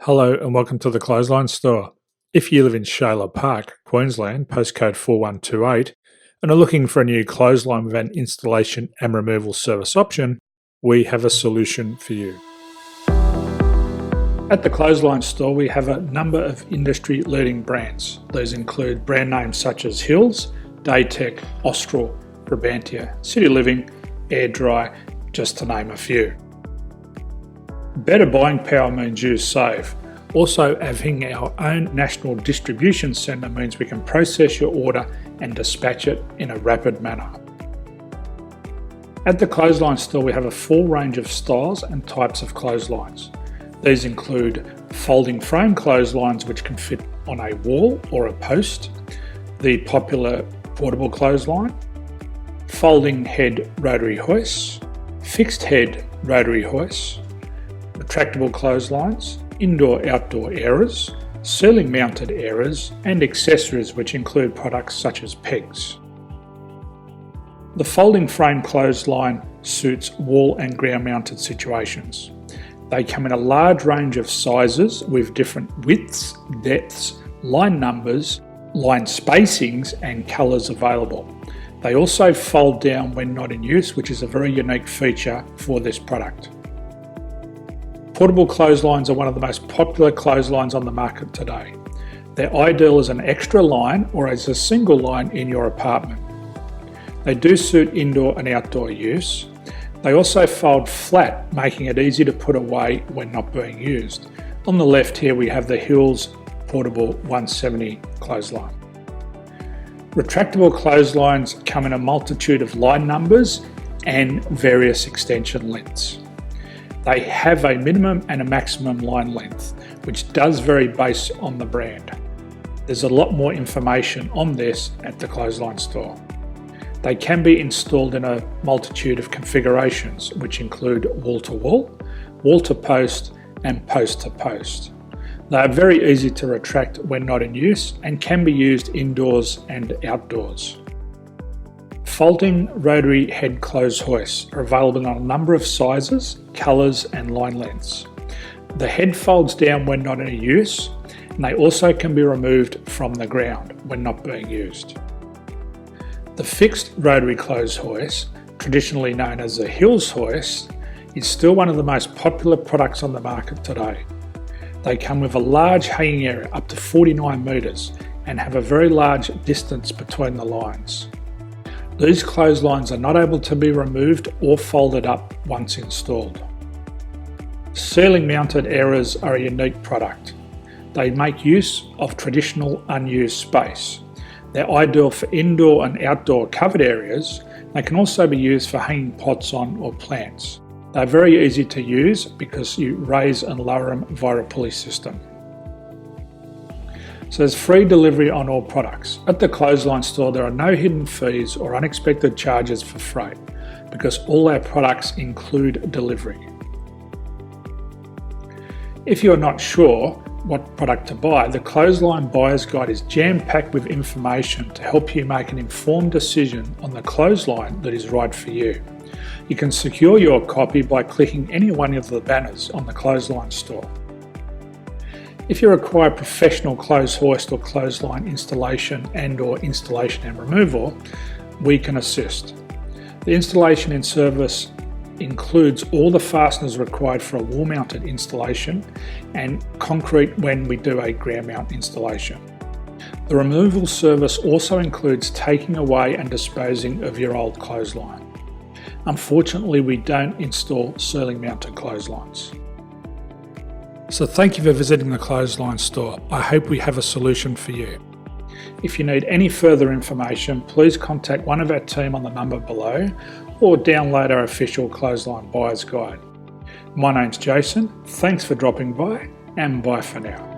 Hello and welcome to the Clothesline Store. If you live in Shailer Park, Queensland, postcode 4128, and are looking for a new clothesline with an installation and removal service option, we have a solution for you. At the Clothesline Store, we have a number of industry-leading brands. These include brand names such as Hills, Daytech, Austral, Brabantia, City Living, Air Dry, just to name a few. Better buying power means you save. Also, having our own national distribution centre means we can process your order and dispatch it in a rapid manner. At the Clothesline Store, we have a full range of styles and types of clotheslines. These include folding frame clotheslines which can fit on a wall or a post, the popular portable clothesline, folding head rotary hoists, fixed head rotary hoists, retractable clotheslines, indoor-outdoor airers, ceiling mounted airers, and accessories which include products such as pegs. The folding frame clothesline suits wall and ground mounted situations. They come in a large range of sizes with different widths, depths, line numbers, line spacings and colours available. They also fold down when not in use, which is a very unique feature for this product. Portable clotheslines are one of the most popular clotheslines on the market today. They're ideal as an extra line or as a single line in your apartment. They do suit indoor and outdoor use. They also fold flat, making it easy to put away when not being used. On the left here we have the Hills Portable 170 clothesline. Retractable clotheslines come in a multitude of line numbers and various extension lengths. They have a minimum and a maximum line length, which does vary based on the brand. There's a lot more information on this at the Clothesline Store. They can be installed in a multitude of configurations, which include wall-to-wall, wall-to-post, and post-to-post. They are very easy to retract when not in use and can be used indoors and outdoors. Folding rotary head clothes hoists are available in a number of sizes, colours and line lengths. The head folds down when not in use, and they also can be removed from the ground when not being used. The fixed rotary clothes hoist, traditionally known as the Hills hoist, is still one of the most popular products on the market today. They come with a large hanging area up to 49 metres and have a very large distance between the lines. These clotheslines are not able to be removed or folded up once installed. Ceiling mounted airers are a unique product. They make use of traditional unused space. They're ideal for indoor and outdoor covered areas. They can also be used for hanging pots on or plants. They're very easy to use because you raise and lower them via a pulley system. So there's free delivery on all products. At the Clothesline Store, there are no hidden fees or unexpected charges for freight because all our products include delivery. If you're not sure what product to buy, the Clothesline Buyer's Guide is jam-packed with information to help you make an informed decision on the clothesline that is right for you. You can secure your copy by clicking any one of the banners on the Clothesline Store. If you require professional clothes hoist or clothesline installation and/or installation and removal, we can assist. The installation and service includes all the fasteners required for a wall-mounted installation and concrete when we do a ground mount installation. The removal service also includes taking away and disposing of your old clothesline. Unfortunately, we don't install ceiling mounted clotheslines. So thank you for visiting the Clothesline Store. I hope we have a solution for you. If you need any further information, please contact one of our team on the number below or download our official Clothesline Buyer's Guide. My name's Jason, thanks for dropping by and bye for now.